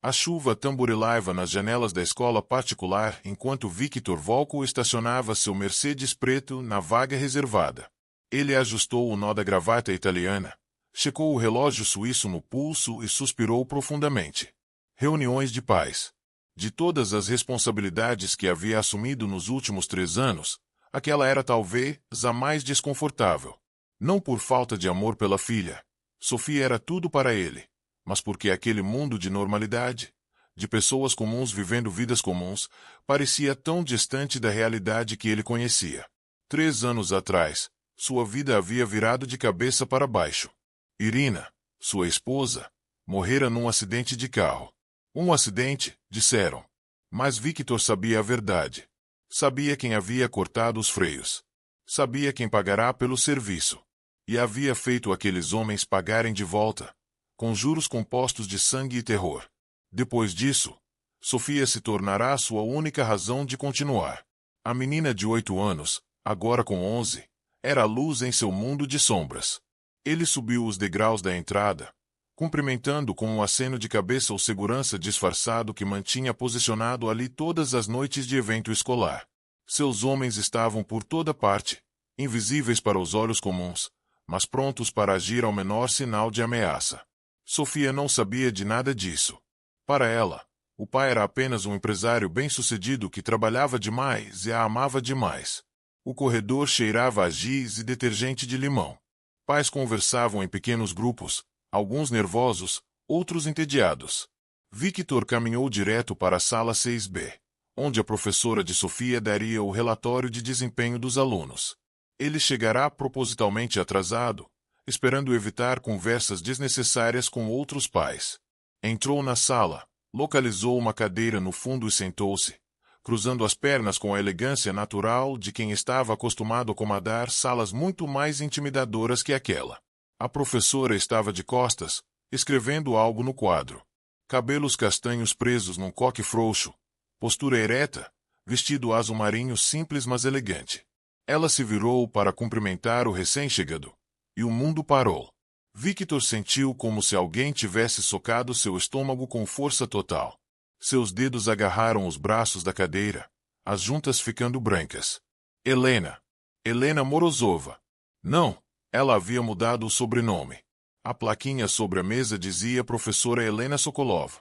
A chuva tamborilava nas janelas da escola particular enquanto Victor Volko estacionava seu Mercedes preto na vaga reservada. Ele ajustou o nó da gravata italiana, checou o relógio suíço no pulso e suspirou profundamente. Reuniões de pais. De todas as responsabilidades que havia assumido nos últimos 3 anos, aquela era talvez a mais desconfortável. Não por falta de amor pela filha. Sofia era tudo para ele, mas porque aquele mundo de normalidade, de pessoas comuns vivendo vidas comuns, parecia tão distante da realidade que ele conhecia. 3 anos atrás, sua vida havia virado de cabeça para baixo. Irina, sua esposa, morrera num acidente de carro. Um acidente, disseram. Mas Victor sabia a verdade. Sabia quem havia cortado os freios. Sabia quem pagará pelo serviço. E havia feito aqueles homens pagarem de volta, com juros compostos de sangue e terror. Depois disso, Sofia se tornará sua única razão de continuar. A menina de 8 anos, agora com 11, era a luz em seu mundo de sombras. Ele subiu os degraus da entrada, cumprimentando com um aceno de cabeça o segurança disfarçado que mantinha posicionado ali todas as noites de evento escolar. Seus homens estavam por toda parte, invisíveis para os olhos comuns, mas prontos para agir ao menor sinal de ameaça. Sofia não sabia de nada disso. Para ela, o pai era apenas um empresário bem-sucedido que trabalhava demais e a amava demais. O corredor cheirava a giz e detergente de limão. Pais conversavam em pequenos grupos, alguns nervosos, outros entediados. Victor caminhou direto para a sala 6B, onde a professora de Sofia daria o relatório de desempenho dos alunos. Ele chegará propositalmente atrasado, esperando evitar conversas desnecessárias com outros pais. Entrou na sala, localizou uma cadeira no fundo e sentou-se, cruzando as pernas com a elegância natural de quem estava acostumado a comandar salas muito mais intimidadoras que aquela. A professora estava de costas, escrevendo algo no quadro. Cabelos castanhos presos num coque frouxo, postura ereta, vestido azul marinho simples mas elegante. Ela se virou para cumprimentar o recém-chegado, e o mundo parou. Victor sentiu como se alguém tivesse socado seu estômago com força total. Seus dedos agarraram os braços da cadeira, as juntas ficando brancas. Helena. Helena Morozova. Não, ela havia mudado o sobrenome. A plaquinha sobre a mesa dizia professora Helena Sokolov.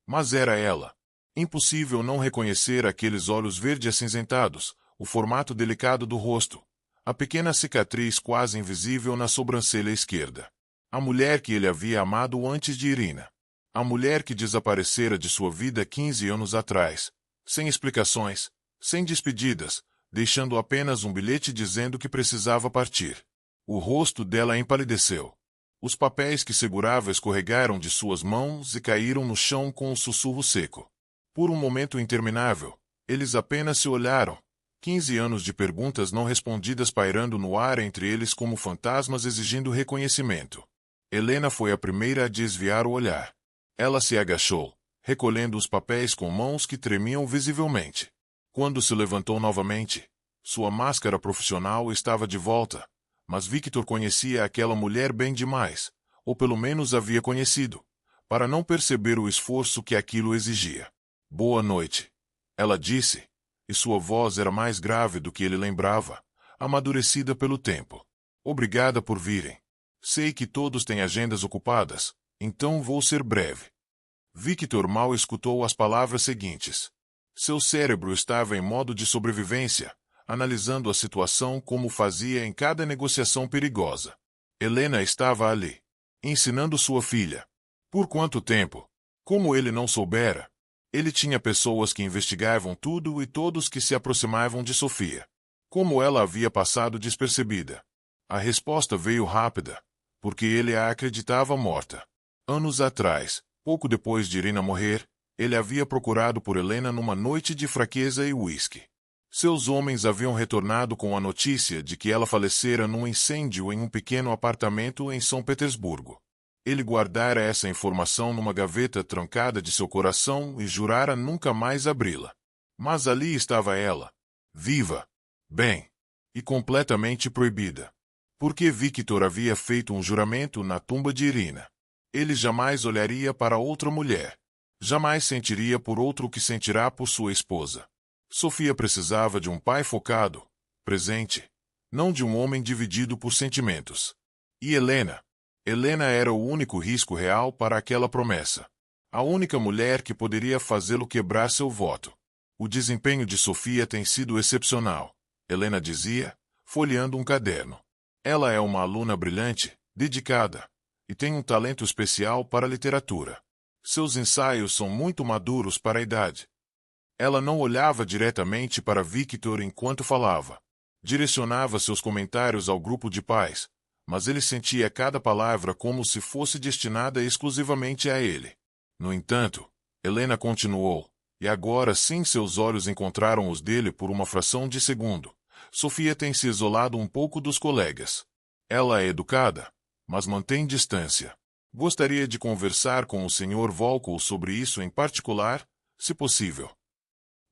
Mas era ela. Impossível não reconhecer aqueles olhos verde-acinzentados, o formato delicado do rosto, a pequena cicatriz quase invisível na sobrancelha esquerda. A mulher que ele havia amado antes de Irina. A mulher que desaparecera de sua vida 15 anos atrás, sem explicações, sem despedidas, deixando apenas um bilhete dizendo que precisava partir. O rosto dela empalideceu. Os papéis que segurava escorregaram de suas mãos e caíram no chão com um sussurro seco. Por um momento interminável, eles apenas se olharam, 15 anos de perguntas não respondidas pairando no ar entre eles como fantasmas exigindo reconhecimento. Helena foi a primeira a desviar o olhar. Ela se agachou, recolhendo os papéis com mãos que tremiam visivelmente. Quando se levantou novamente, sua máscara profissional estava de volta, mas Victor conhecia aquela mulher bem demais, ou pelo menos havia conhecido, para não perceber o esforço que aquilo exigia. Boa noite, ela disse, e sua voz era mais grave do que ele lembrava, amadurecida pelo tempo. Obrigada por virem. Sei que todos têm agendas ocupadas, então vou ser breve. Victor mal escutou as palavras seguintes. Seu cérebro estava em modo de sobrevivência, analisando a situação como fazia em cada negociação perigosa. Helena estava ali, ensinando sua filha. Por quanto tempo? Como ele não soubera? Ele tinha pessoas que investigavam tudo e todos que se aproximavam de Sofia. Como ela havia passado despercebida? A resposta veio rápida, porque ele a acreditava morta. Anos atrás, pouco depois de Irina morrer, ele havia procurado por Helena numa noite de fraqueza e uísque. Seus homens haviam retornado com a notícia de que ela falecera num incêndio em um pequeno apartamento em São Petersburgo. Ele guardara essa informação numa gaveta trancada de seu coração e jurara nunca mais abri-la. Mas ali estava ela, viva, bem, e completamente proibida. Porque Victor havia feito um juramento na tumba de Irina. Ele jamais olharia para outra mulher. Jamais sentiria por outro o que sentirá por sua esposa. Sofia precisava de um pai focado, presente, não de um homem dividido por sentimentos. E Helena? Helena era o único risco real para aquela promessa. A única mulher que poderia fazê-lo quebrar seu voto. O desempenho de Sofia tem sido excepcional, Helena dizia, folheando um caderno. Ela é uma aluna brilhante, dedicada, e tem um talento especial para a literatura. Seus ensaios são muito maduros para a idade. Ela não olhava diretamente para Victor enquanto falava. Direcionava seus comentários ao grupo de pais, mas ele sentia cada palavra como se fosse destinada exclusivamente a ele. No entanto, Helena continuou, e agora sim seus olhos encontraram os dele por uma fração de segundo. Sofia tem se isolado um pouco dos colegas. Ela é educada, mas mantém distância. Gostaria de conversar com o Sr. Volkov sobre isso em particular, se possível.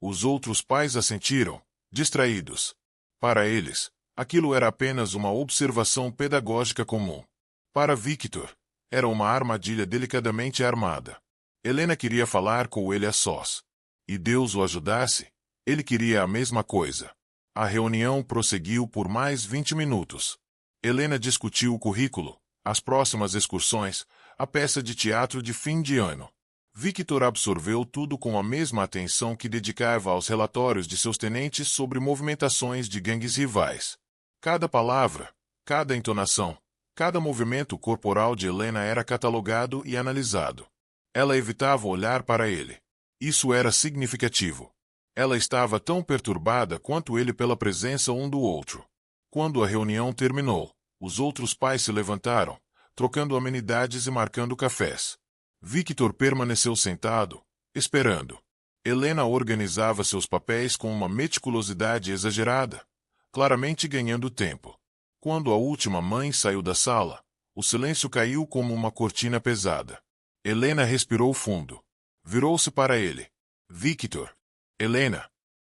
Os outros pais assentiram, distraídos. Para eles, aquilo era apenas uma observação pedagógica comum. Para Victor, era uma armadilha delicadamente armada. Helena queria falar com ele a sós. E Deus o ajudasse, ele queria a mesma coisa. A reunião prosseguiu por mais 20 minutos. Helena discutiu o currículo, as próximas excursões, a peça de teatro de fim de ano. Victor absorveu tudo com a mesma atenção que dedicava aos relatórios de seus tenentes sobre movimentações de gangues rivais. Cada palavra, cada entonação, cada movimento corporal de Helena era catalogado e analisado. Ela evitava olhar para ele. Isso era significativo. Ela estava tão perturbada quanto ele pela presença um do outro. Quando a reunião terminou, os outros pais se levantaram, trocando amenidades e marcando cafés. Victor permaneceu sentado, esperando. Helena organizava seus papéis com uma meticulosidade exagerada, claramente ganhando tempo. Quando a última mãe saiu da sala, o silêncio caiu como uma cortina pesada. Helena respirou fundo. Virou-se para ele. Victor. Helena.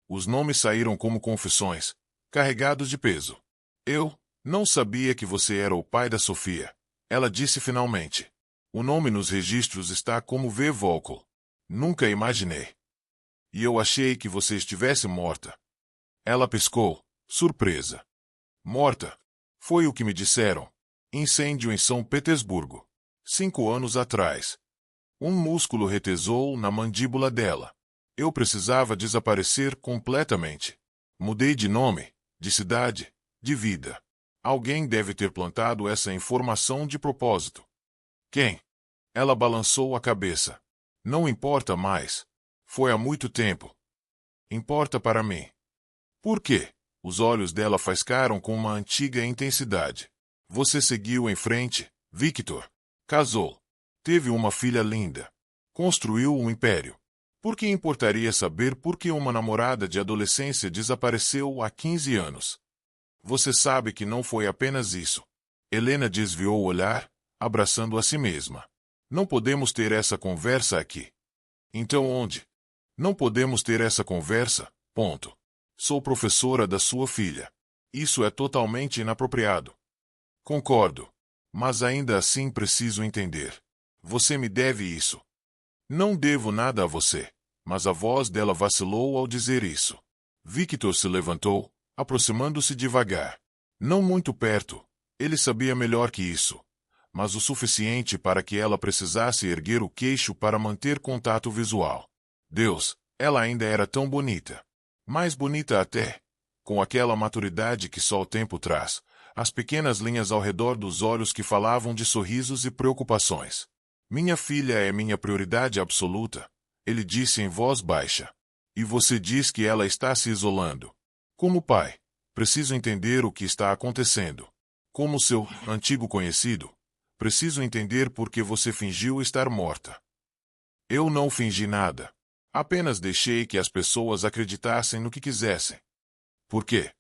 Os nomes saíram como confissões, carregados de peso. Eu não sabia que você era o pai da Sofia. Ela disse finalmente. O nome nos registros está como V. Volkov. Nunca imaginei. E eu achei que você estivesse morta. Ela piscou, surpresa. Morta. Foi o que me disseram. Incêndio em São Petersburgo. 5 anos atrás. Um músculo retesou na mandíbula dela. Eu precisava desaparecer completamente. Mudei de nome, de cidade, de vida. Alguém deve ter plantado essa informação de propósito. Quem? Ela balançou a cabeça. Não importa mais. Foi há muito tempo. Importa para mim. Por quê? Os olhos dela faiscaram com uma antiga intensidade. Você seguiu em frente, Victor. Casou. Teve uma filha linda. Construiu um império. Por que importaria saber por que uma namorada de adolescência desapareceu há 15 anos? Você sabe que não foi apenas isso. Helena desviou o olhar, abraçando a si mesma. Não podemos ter essa conversa aqui. Então onde? Não podemos ter essa conversa, ponto. Sou professora da sua filha. Isso é totalmente inapropriado. Concordo. Mas ainda assim preciso entender. Você me deve isso. Não devo nada a você. Mas a voz dela vacilou ao dizer isso. Victor se levantou, aproximando-se devagar. Não muito perto. Ele sabia melhor que isso. Mas o suficiente para que ela precisasse erguer o queixo para manter contato visual. Deus, ela ainda era tão bonita. Mais bonita até. Com aquela maturidade que só o tempo traz. As pequenas linhas ao redor dos olhos que falavam de sorrisos e preocupações. Minha filha é minha prioridade absoluta, ele disse em voz baixa. E você diz que ela está se isolando. Como pai, preciso entender o que está acontecendo. Como seu antigo conhecido, preciso entender por que você fingiu estar morta. Eu não fingi nada. Apenas deixei que as pessoas acreditassem no que quisessem. Por quê?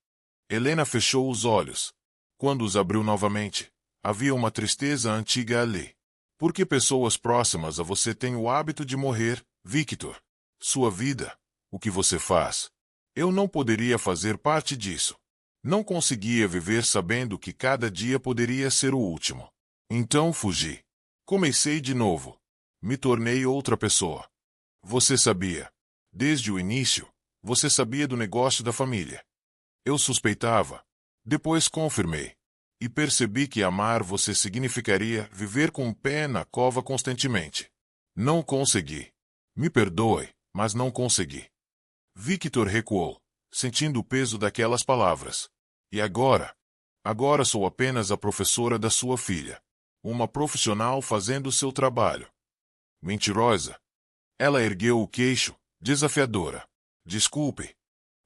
Helena fechou os olhos. Quando os abriu novamente, havia uma tristeza antiga ali. Por que pessoas próximas a você têm o hábito de morrer, Victor? Sua vida, o que você faz. Eu não poderia fazer parte disso. Não conseguia viver sabendo que cada dia poderia ser o último. Então fugi. Comecei de novo. Me tornei outra pessoa. Você sabia. Desde o início, você sabia do negócio da família. Eu suspeitava. Depois confirmei. E percebi que amar você significaria viver com o pé na cova constantemente. Não consegui. Me perdoe, mas não consegui. Victor recuou, sentindo o peso daquelas palavras. E agora? Agora sou apenas a professora da sua filha. Uma profissional fazendo seu trabalho. Mentirosa. Ela ergueu o queixo, desafiadora. Desculpe.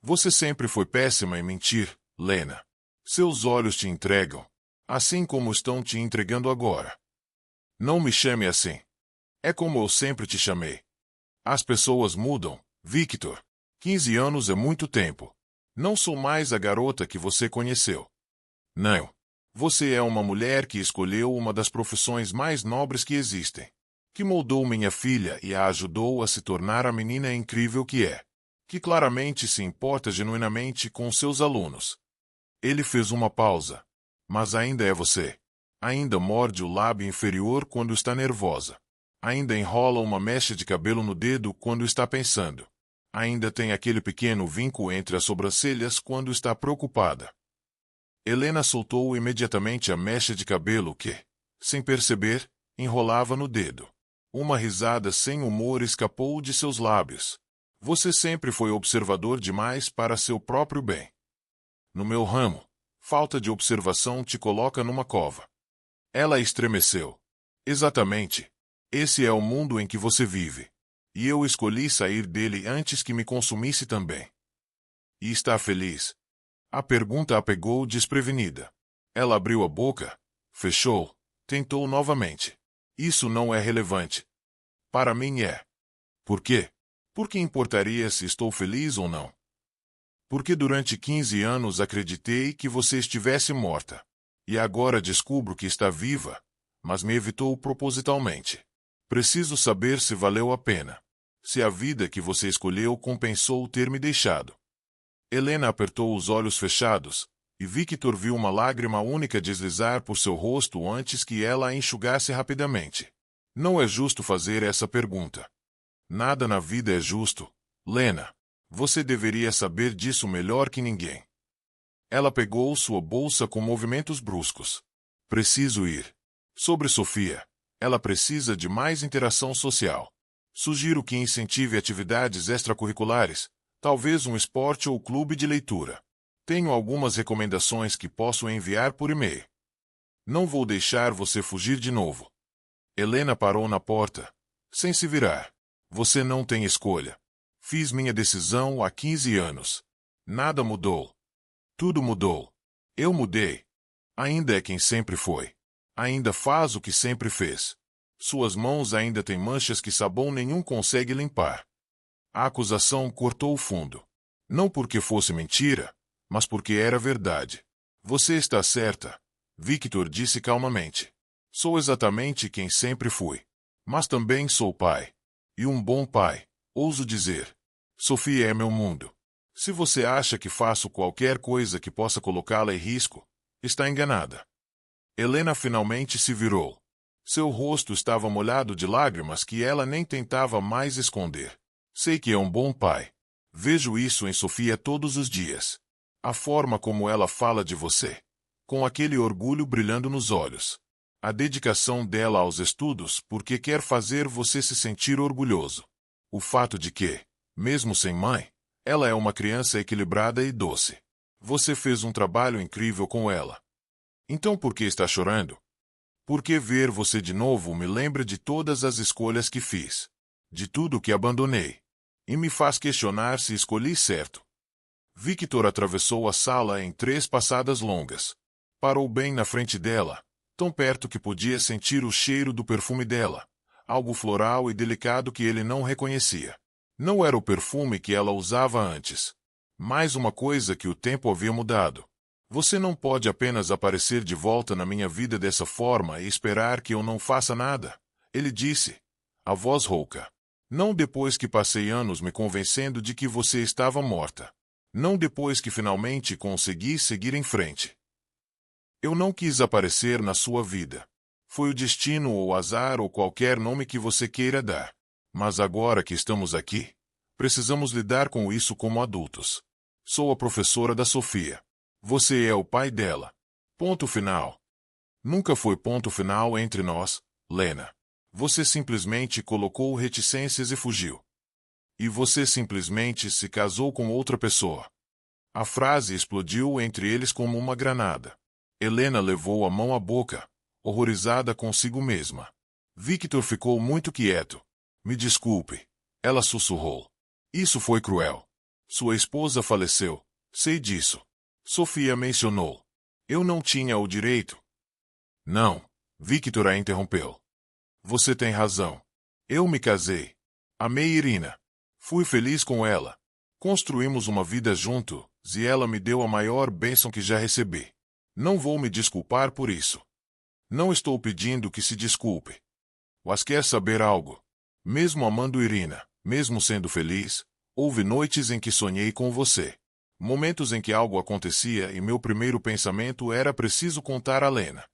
Você sempre foi péssima em mentir, Lena. Seus olhos te entregam, assim como estão te entregando agora. Não me chame assim. É como eu sempre te chamei. As pessoas mudam, Victor. 15 anos é muito tempo. Não sou mais a garota que você conheceu. Não. Você é uma mulher que escolheu uma das profissões mais nobres que existem. Que moldou minha filha e a ajudou a se tornar a menina incrível que é. Que claramente se importa genuinamente com seus alunos. Ele fez uma pausa. Mas ainda é você. Ainda morde o lábio inferior quando está nervosa. Ainda enrola uma mecha de cabelo no dedo quando está pensando. Ainda tem aquele pequeno vinco entre as sobrancelhas quando está preocupada. Helena soltou imediatamente a mecha de cabelo que, sem perceber, enrolava no dedo. Uma risada sem humor escapou de seus lábios. Você sempre foi observador demais para seu próprio bem. No meu ramo, falta de observação te coloca numa cova. Ela estremeceu. Exatamente. Esse é o mundo em que você vive. E eu escolhi sair dele antes que me consumisse também. E está feliz? A pergunta a pegou desprevenida. Ela abriu a boca, fechou, tentou novamente. Isso não é relevante. Para mim é. Por quê? Por que importaria se estou feliz ou não? Porque durante 15 anos acreditei que você estivesse morta. E agora descubro que está viva, mas me evitou propositalmente. Preciso saber se valeu a pena. Se a vida que você escolheu compensou ter me deixado. Helena apertou os olhos fechados, e Victor viu uma lágrima única deslizar por seu rosto antes que ela a enxugasse rapidamente. Não é justo fazer essa pergunta. Nada na vida é justo, Lena. Você deveria saber disso melhor que ninguém. Ela pegou sua bolsa com movimentos bruscos. Preciso ir. Sobre Sofia. Ela precisa de mais interação social. Sugiro que incentive atividades extracurriculares, talvez um esporte ou clube de leitura. Tenho algumas recomendações que posso enviar por e-mail. Não vou deixar você fugir de novo. Helena parou na porta, sem se virar. Você não tem escolha. Fiz minha decisão há 15 anos. Nada mudou. Tudo mudou. Eu mudei. Ainda é quem sempre foi. Ainda faz o que sempre fez. Suas mãos ainda têm manchas que sabão nenhum consegue limpar. A acusação cortou o fundo. Não porque fosse mentira, mas porque era verdade. Você está certa, Victor disse calmamente. Sou exatamente quem sempre fui. Mas também sou pai. E um bom pai, ouso dizer. Sofia é meu mundo. Se você acha que faço qualquer coisa que possa colocá-la em risco, está enganada. Helena finalmente se virou. Seu rosto estava molhado de lágrimas que ela nem tentava mais esconder. Sei que é um bom pai. Vejo isso em Sofia todos os dias. A forma como ela fala de você. Com aquele orgulho brilhando nos olhos. A dedicação dela aos estudos porque quer fazer você se sentir orgulhoso. O fato de que, mesmo sem mãe, ela é uma criança equilibrada e doce. Você fez um trabalho incrível com ela. Então por que está chorando? Porque ver você de novo me lembra de todas as escolhas que fiz. De tudo que abandonei. E me faz questionar se escolhi certo. Victor atravessou a sala em 3 passadas longas. Parou bem na frente dela, tão perto que podia sentir o cheiro do perfume dela, algo floral e delicado que ele não reconhecia. Não era o perfume que ela usava antes. Mais uma coisa que o tempo havia mudado. Você não pode apenas aparecer de volta na minha vida dessa forma e esperar que eu não faça nada, ele disse. A voz rouca. Não depois que passei anos me convencendo de que você estava morta. Não depois que finalmente consegui seguir em frente. Eu não quis aparecer na sua vida. Foi o destino ou azar ou qualquer nome que você queira dar. Mas agora que estamos aqui, precisamos lidar com isso como adultos. Sou a professora da Sofia. Você é o pai dela. Ponto final. Nunca foi ponto final entre nós, Lena. Você simplesmente colocou reticências e fugiu. E você simplesmente se casou com outra pessoa. A frase explodiu entre eles como uma granada. Helena levou a mão à boca, horrorizada consigo mesma. Victor ficou muito quieto. Me desculpe. Ela sussurrou. Isso foi cruel. Sua esposa faleceu. Sei disso. Sofia mencionou. Eu não tinha o direito. Não. Victor a interrompeu. Você tem razão. Eu me casei. Amei Irina. Fui feliz com ela. Construímos uma vida juntos, e ela me deu a maior bênção que já recebi. Não vou me desculpar por isso. Não estou pedindo que se desculpe. Mas quer saber algo? Mesmo amando Irina, mesmo sendo feliz, houve noites em que sonhei com você. Momentos em que algo acontecia e meu primeiro pensamento era preciso contar a Lena.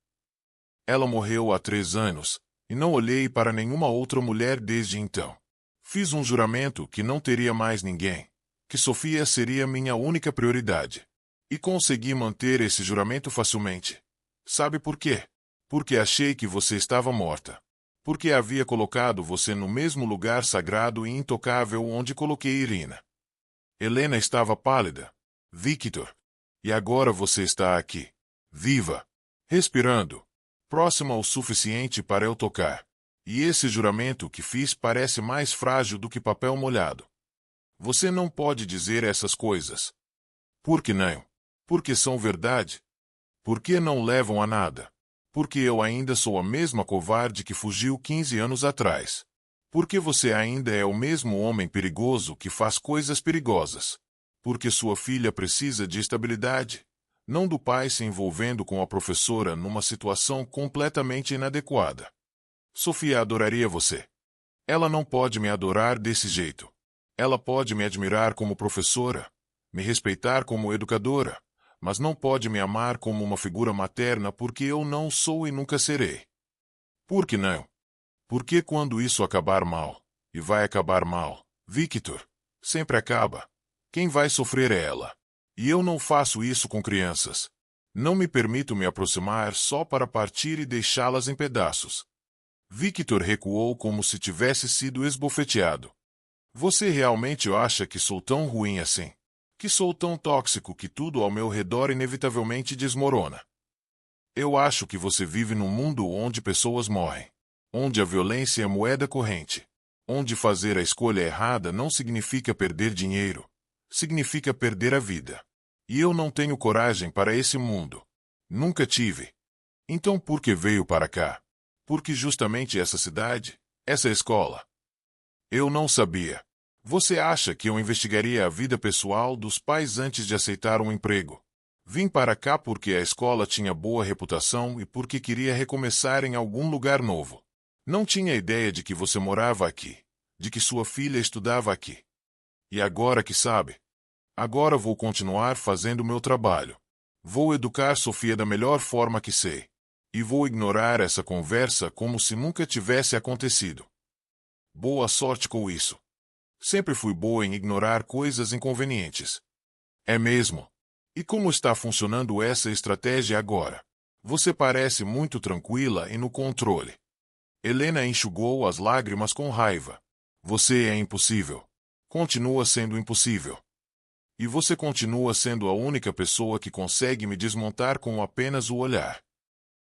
Ela morreu há 3 anos, e não olhei para nenhuma outra mulher desde então. Fiz um juramento que não teria mais ninguém, que Sofia seria minha única prioridade. E consegui manter esse juramento facilmente. Sabe por quê? Porque achei que você estava morta. Porque havia colocado você no mesmo lugar sagrado e intocável onde coloquei Irina. Helena estava pálida. Victor. E agora você está aqui. Viva. Respirando. Próxima o suficiente para eu tocar. E esse juramento que fiz parece mais frágil do que papel molhado. Você não pode dizer essas coisas. Por que não? Porque são verdade. Por que não levam a nada? Porque eu ainda sou a mesma covarde que fugiu 15 anos atrás. Porque você ainda é o mesmo homem perigoso que faz coisas perigosas. Porque sua filha precisa de estabilidade, não do pai se envolvendo com a professora numa situação completamente inadequada. Sofia adoraria você. Ela não pode me adorar desse jeito. Ela pode me admirar como professora, me respeitar como educadora, mas não pode me amar como uma figura materna porque eu não sou e nunca serei. Por que não? Porque quando isso acabar mal, e vai acabar mal, Victor, sempre acaba. Quem vai sofrer é ela. E eu não faço isso com crianças. Não me permito me aproximar só para partir e deixá-las em pedaços. Victor recuou como se tivesse sido esbofeteado. Você realmente acha que sou tão ruim assim? Que sou tão tóxico que tudo ao meu redor inevitavelmente desmorona? Eu acho que você vive num mundo onde pessoas morrem. Onde a violência é moeda corrente. Onde fazer a escolha errada não significa perder dinheiro. Significa perder a vida. E eu não tenho coragem para esse mundo. Nunca tive. Então por que veio para cá? Porque justamente essa cidade, essa escola. Eu não sabia. Você acha que eu investigaria a vida pessoal dos pais antes de aceitar um emprego? Vim para cá porque a escola tinha boa reputação e porque queria recomeçar em algum lugar novo. Não tinha ideia de que você morava aqui, de que sua filha estudava aqui. E agora que sabe? Agora vou continuar fazendo meu trabalho. Vou educar Sofia da melhor forma que sei. E vou ignorar essa conversa como se nunca tivesse acontecido. Boa sorte com isso. Sempre fui boa em ignorar coisas inconvenientes. É mesmo? E como está funcionando essa estratégia agora? Você parece muito tranquila e no controle. Helena enxugou as lágrimas com raiva. Você é impossível. Continua sendo impossível. E você continua sendo a única pessoa que consegue me desmontar com apenas o olhar.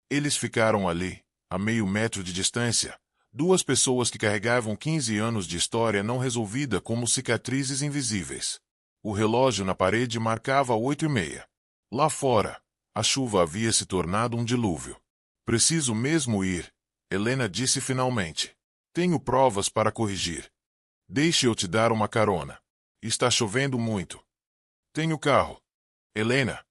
Eles ficaram ali, a meio metro de distância, 2 pessoas que carregavam 15 anos de história não resolvida como cicatrizes invisíveis. O relógio na parede marcava 8h30. Lá fora, a chuva havia se tornado um dilúvio. Preciso mesmo ir, Helena disse finalmente. Tenho provas para corrigir. Deixe eu te dar uma carona. Está chovendo muito. Tenho carro. Helena.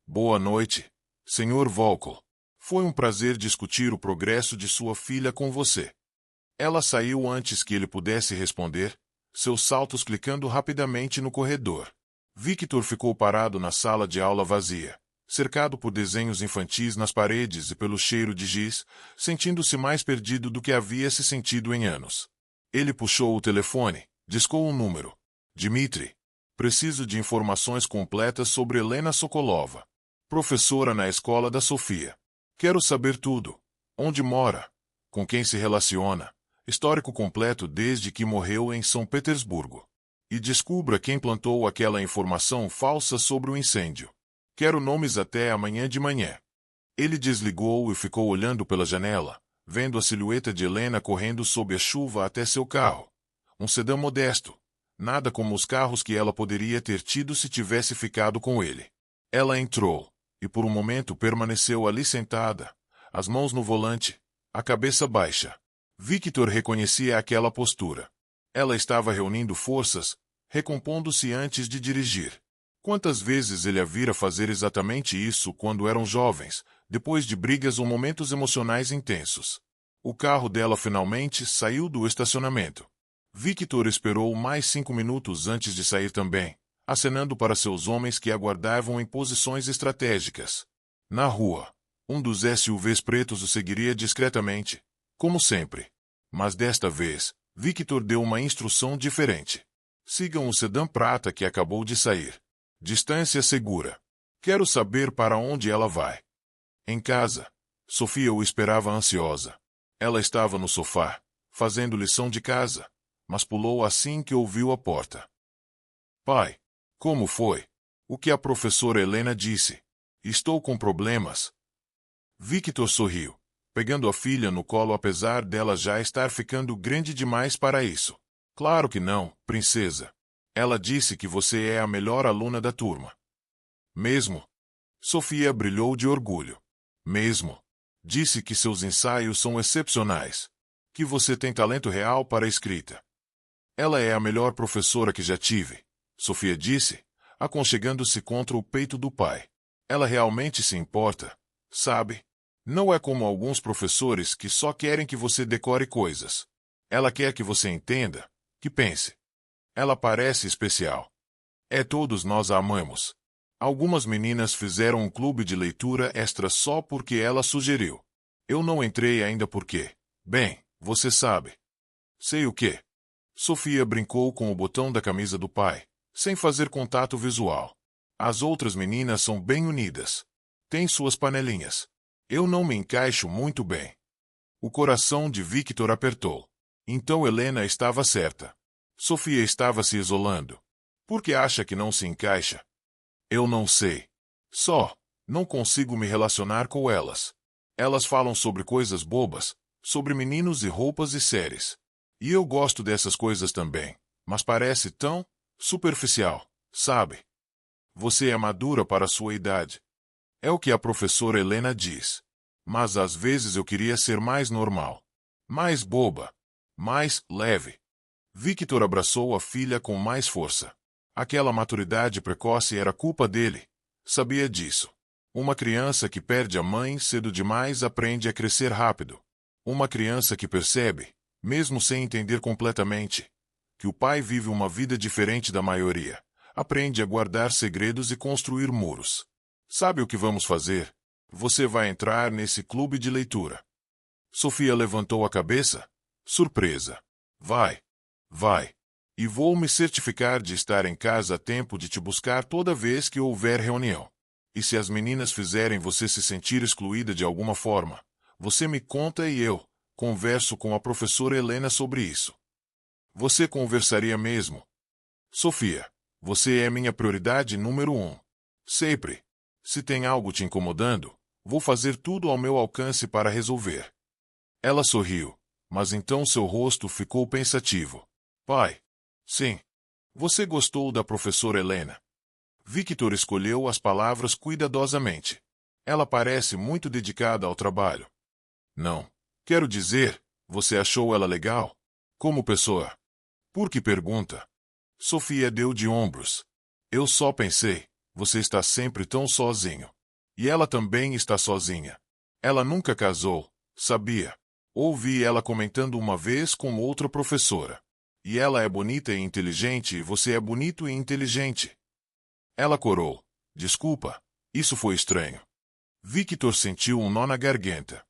Boa noite, Sr. Volkl. Foi um prazer discutir o progresso de sua filha com você. Ela saiu antes que ele pudesse responder, seus saltos clicando rapidamente no corredor. Victor ficou parado na sala de aula vazia, cercado por desenhos infantis nas paredes e pelo cheiro de giz, sentindo-se mais perdido do que havia se sentido em anos. Ele puxou o telefone, discou um número. Dmitri. Preciso de informações completas sobre Helena Sokolova, professora na escola da Sofia. Quero saber tudo. Onde mora? Com quem se relaciona? Histórico completo desde que morreu em São Petersburgo. E descubra quem plantou aquela informação falsa sobre o incêndio. Quero nomes até amanhã de manhã. Ele desligou e ficou olhando pela janela, vendo a silhueta de Helena correndo sob a chuva até seu carro. Um sedã modesto. Nada como os carros que ela poderia ter tido se tivesse ficado com ele. Ela entrou, e por um momento permaneceu ali sentada, as mãos no volante, a cabeça baixa. Victor reconhecia aquela postura. Ela estava reunindo forças, recompondo-se antes de dirigir. Quantas vezes ele a vira fazer exatamente isso quando eram jovens, depois de brigas ou momentos emocionais intensos. O carro dela finalmente saiu do estacionamento. Victor esperou mais 5 minutos antes de sair também, acenando para seus homens que aguardavam em posições estratégicas. Na rua, um dos SUVs pretos o seguiria discretamente, como sempre. Mas desta vez, Victor deu uma instrução diferente. Sigam o sedã prata que acabou de sair. Distância segura. Quero saber para onde ela vai. Em casa, Sofia o esperava ansiosa. Ela estava no sofá, fazendo lição de casa, mas pulou assim que ouviu a porta. Pai, como foi? O que a professora Helena disse? Estou com problemas. Victor sorriu, pegando a filha no colo apesar dela já estar ficando grande demais para isso. Claro que não, princesa. Ela disse que você é a melhor aluna da turma. Mesmo? Sofia brilhou de orgulho. Mesmo. Disse que seus ensaios são excepcionais. Que você tem talento real para a escrita. Ela é a melhor professora que já tive, Sofia disse, aconchegando-se contra o peito do pai. Ela realmente se importa, sabe? Não é como alguns professores que só querem que você decore coisas. Ela quer que você entenda, que pense. Ela parece especial. Todos nós a amamos. Algumas meninas fizeram um clube de leitura extra só porque ela sugeriu. Eu não entrei ainda porque, bem, você sabe. Sei o quê? Sofia brincou com o botão da camisa do pai, sem fazer contato visual. As outras meninas são bem unidas. Têm suas panelinhas. Eu não me encaixo muito bem. O coração de Victor apertou. Então Helena estava certa. Sofia estava se isolando. Por que acha que não se encaixa? Eu não sei. Só, não consigo me relacionar com elas. Elas falam sobre coisas bobas, sobre meninos e roupas e séries. E eu gosto dessas coisas também, mas parece tão superficial, sabe? Você é madura para a sua idade. É o que a professora Helena diz. Mas às vezes eu queria ser mais normal. Mais boba. Mais leve. Victor abraçou a filha com mais força. Aquela maturidade precoce era culpa dele. Sabia disso. Uma criança que perde a mãe cedo demais aprende a crescer rápido. Uma criança que percebe, mesmo sem entender completamente, que o pai vive uma vida diferente da maioria, aprende a guardar segredos e construir muros. Sabe o que vamos fazer? Você vai entrar nesse clube de leitura. Sofia levantou a cabeça, surpresa. Vai. E vou me certificar de estar em casa a tempo de te buscar toda vez que houver reunião. E se as meninas fizerem você se sentir excluída de alguma forma, você me conta e eu converso com a professora Helena sobre isso. Você conversaria mesmo? Sofia, você é minha prioridade número 1. Sempre. Se tem algo te incomodando, vou fazer tudo ao meu alcance para resolver. Ela sorriu, mas então seu rosto ficou pensativo. Pai. Sim. Você gostou da professora Helena? Victor escolheu as palavras cuidadosamente. Ela parece muito dedicada ao trabalho. Não. Quero dizer, você achou ela legal? Como pessoa? Por que pergunta? Sofia deu de ombros. Eu só pensei, você está sempre tão sozinho. E ela também está sozinha. Ela nunca casou, sabia? Ouvi ela comentando uma vez com outra professora. E ela é bonita e inteligente e você é bonito e inteligente. Ela corou. Desculpa, isso foi estranho. Victor sentiu um nó na garganta.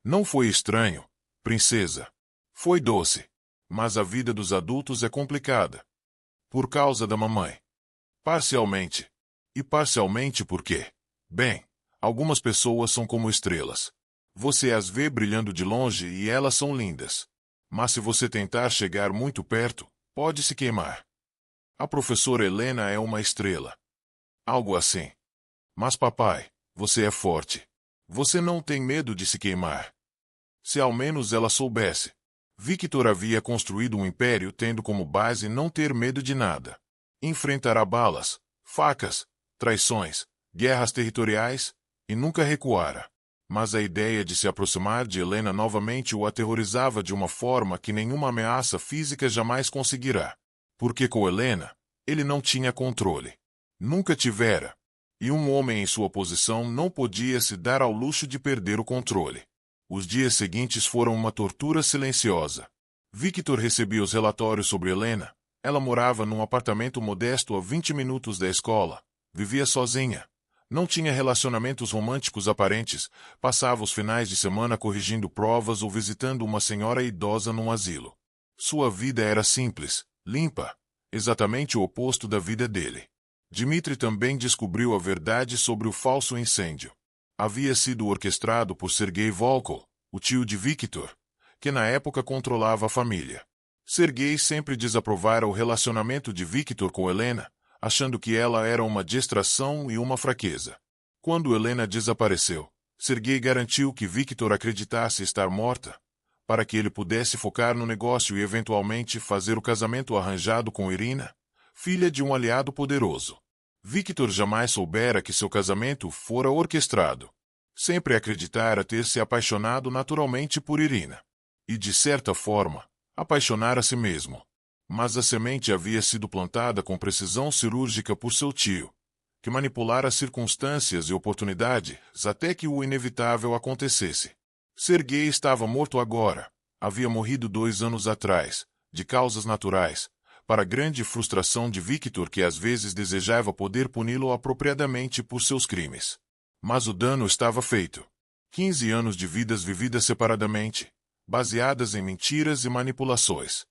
Não foi estranho, princesa. Foi doce. Mas a vida dos adultos é complicada. Por causa da mamãe. Parcialmente. E parcialmente por quê? Bem, algumas pessoas são como estrelas. Você as vê brilhando de longe e elas são lindas. Mas se você tentar chegar muito perto, pode se queimar. A professora Helena é uma estrela. Algo assim. Mas papai, você é forte. Você não tem medo de se queimar. Se ao menos ela soubesse. Victor havia construído um império tendo como base não ter medo de nada. Enfrentará balas, facas, traições, guerras territoriais, e nunca recuara. Mas a ideia de se aproximar de Helena novamente o aterrorizava de uma forma que nenhuma ameaça física jamais conseguirá. Porque com Helena, ele não tinha controle. Nunca tivera. E um homem em sua posição não podia se dar ao luxo de perder o controle. Os dias seguintes foram uma tortura silenciosa. Victor recebia os relatórios sobre Helena. Ela morava num apartamento modesto a 20 minutos da escola. Vivia sozinha. Não tinha relacionamentos românticos aparentes. Passava os finais de semana corrigindo provas ou visitando uma senhora idosa num asilo. Sua vida era simples, limpa. Exatamente o oposto da vida dele. Dmitri também descobriu a verdade sobre o falso incêndio. Havia sido orquestrado por Sergei Volkov, o tio de Victor, que na época controlava a família. Sergei sempre desaprovara o relacionamento de Victor com Helena, achando que ela era uma distração e uma fraqueza. Quando Helena desapareceu, Sergei garantiu que Victor acreditasse estar morta, para que ele pudesse focar no negócio e eventualmente fazer o casamento arranjado com Irina, filha de um aliado poderoso. Victor jamais soubera que seu casamento fora orquestrado. Sempre acreditara ter se apaixonado naturalmente por Irina. E, de certa forma, apaixonar a si mesmo. Mas a semente havia sido plantada com precisão cirúrgica por seu tio, que manipulara as circunstâncias e oportunidades até que o inevitável acontecesse. Sergei estava morto agora. Havia morrido 2 anos atrás, de causas naturais, para a grande frustração de Victor, que às vezes desejava poder puni-lo apropriadamente por seus crimes. Mas o dano estava feito. 15 anos de vidas vividas separadamente, baseadas em mentiras e manipulações.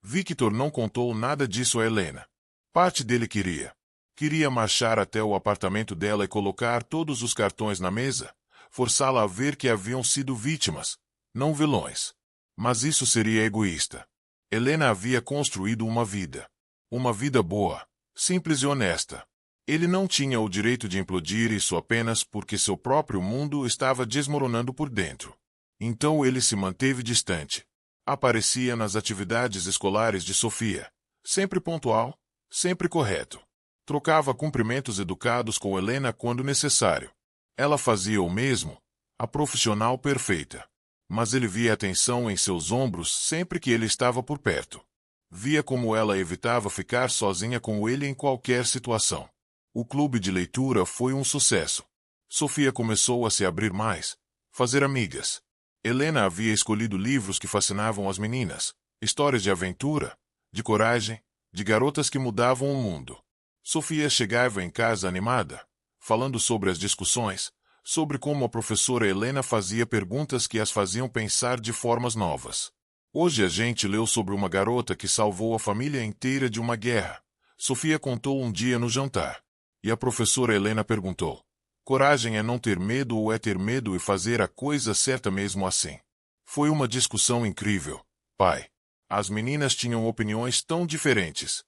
Victor não contou nada disso a Helena. Parte dele queria marchar até o apartamento dela e colocar todos os cartões na mesa, forçá-la a ver que haviam sido vítimas, não vilões. Mas isso seria egoísta. Helena havia construído uma vida boa, simples e honesta. Ele não tinha o direito de implodir isso apenas porque seu próprio mundo estava desmoronando por dentro. Então ele se manteve distante. Aparecia nas atividades escolares de Sofia, sempre pontual, sempre correto. Trocava cumprimentos educados com Helena quando necessário. Ela fazia o mesmo, a profissional perfeita. Mas ele via a tensão em seus ombros sempre que ele estava por perto. Via como ela evitava ficar sozinha com ele em qualquer situação. O clube de leitura foi um sucesso. Sofia começou a se abrir mais, fazer amigas. Helena havia escolhido livros que fascinavam as meninas, histórias de aventura, de coragem, de garotas que mudavam o mundo. Sofia chegava em casa animada, falando sobre as discussões, sobre como a professora Helena fazia perguntas que as faziam pensar de formas novas. Hoje a gente leu sobre uma garota que salvou a família inteira de uma guerra. Sofia contou um dia no jantar. E a professora Helena perguntou: coragem é não ter medo ou é ter medo e fazer a coisa certa mesmo assim? Foi uma discussão incrível, pai. As meninas tinham opiniões tão diferentes.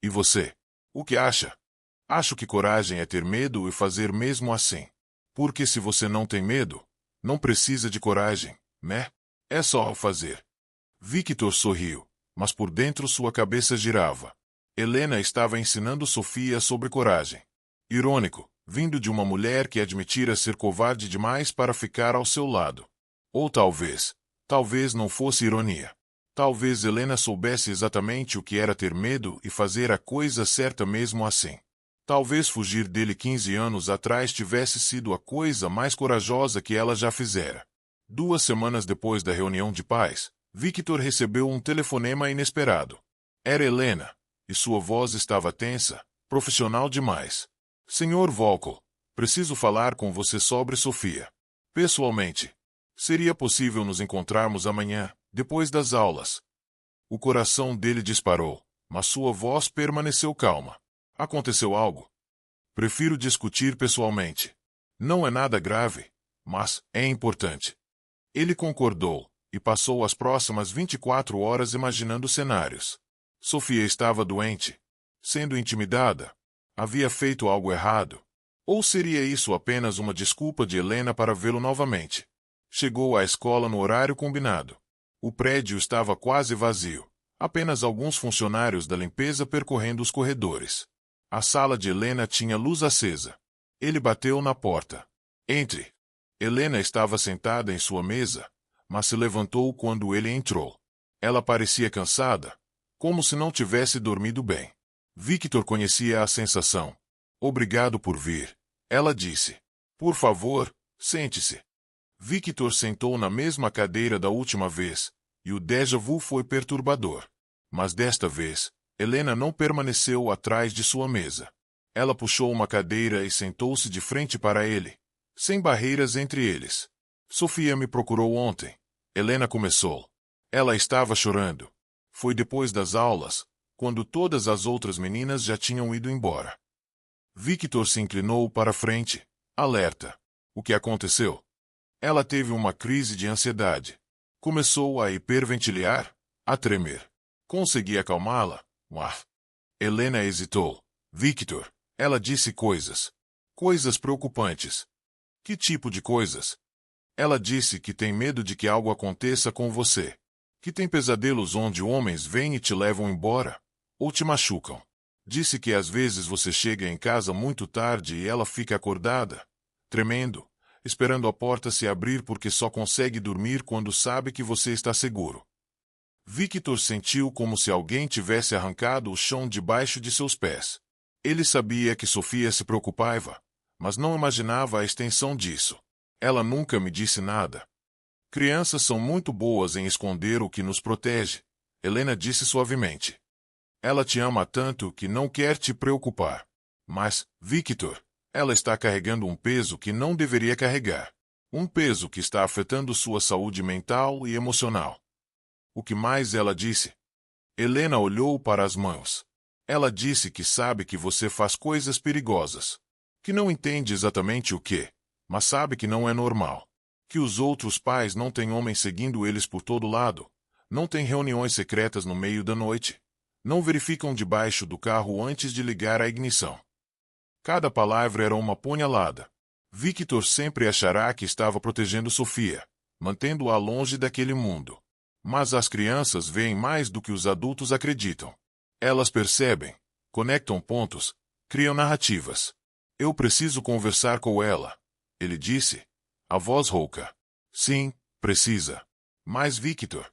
E você? O que acha? Acho que coragem é ter medo e fazer mesmo assim. Porque se você não tem medo, não precisa de coragem, né? É só fazer. Victor sorriu, mas por dentro sua cabeça girava. Helena estava ensinando Sofia sobre coragem. Irônico, vindo de uma mulher que admitira ser covarde demais para ficar ao seu lado. Ou talvez não fosse ironia. Talvez Helena soubesse exatamente o que era ter medo e fazer a coisa certa mesmo assim. Talvez fugir dele 15 anos atrás tivesse sido a coisa mais corajosa que ela já fizera. 2 semanas depois da reunião de pais, Victor recebeu um telefonema inesperado. Era Helena, e sua voz estava tensa, profissional demais. Senhor Volkov, preciso falar com você sobre Sofia. Pessoalmente. Seria possível nos encontrarmos amanhã, Depois das aulas. O coração dele disparou, mas sua voz permaneceu calma. Aconteceu algo? Prefiro discutir pessoalmente. Não é nada grave, mas é importante. Ele concordou, e passou as próximas 24 horas imaginando cenários. Sofia estava doente, sendo intimidada. Havia feito algo errado. Ou seria isso apenas uma desculpa de Helena para vê-lo novamente? Chegou à escola no horário combinado. O prédio estava quase vazio. Apenas alguns funcionários da limpeza percorrendo os corredores. A sala de Helena tinha luz acesa. Ele bateu na porta. Entre. Helena estava sentada em sua mesa, mas se levantou quando ele entrou. Ela parecia cansada, como se não tivesse dormido bem. Victor conhecia a sensação. Obrigado por vir. Ela disse. Por favor, sente-se. Victor sentou na mesma cadeira da última vez, e o déjà vu foi perturbador. Mas desta vez, Helena não permaneceu atrás de sua mesa. Ela puxou uma cadeira e sentou-se de frente para ele, sem barreiras entre eles. Sofia me procurou ontem. Helena começou. Ela estava chorando. Foi depois das aulas, quando todas as outras meninas já tinham ido embora. Victor se inclinou para frente, alerta. O que aconteceu? Ela teve uma crise de ansiedade. Começou a hiperventilar, a tremer. Consegui acalmá-la? Helena hesitou. Victor, ela disse coisas. Coisas preocupantes. Que tipo de coisas? Ela disse que tem medo de que algo aconteça com você. Que tem pesadelos onde homens vêm e te levam embora, ou te machucam. Disse que às vezes você chega em casa muito tarde e ela fica acordada, tremendo, esperando a porta se abrir porque só consegue dormir quando sabe que você está seguro. Victor sentiu como se alguém tivesse arrancado o chão debaixo de seus pés. Ele sabia que Sofia se preocupava, mas não imaginava a extensão disso. Ela nunca me disse nada. Crianças são muito boas em esconder o que nos protege, Helena disse suavemente. Ela te ama tanto que não quer te preocupar. Mas, Victor, ela está carregando um peso que não deveria carregar. Um peso que está afetando sua saúde mental e emocional. O que mais ela disse? Helena olhou para as mãos. Ela disse que sabe que você faz coisas perigosas. Que não entende exatamente o que, mas sabe que não é normal. Que os outros pais não têm homens seguindo eles por todo lado. Não têm reuniões secretas no meio da noite. Não verificam debaixo do carro antes de ligar a ignição. Cada palavra era uma punhalada. Victor sempre achará que estava protegendo Sofia, mantendo-a longe daquele mundo. Mas as crianças veem mais do que os adultos acreditam. Elas percebem, conectam pontos, criam narrativas. Eu preciso conversar com ela, ele disse. A voz rouca. Sim, precisa. Mas Victor.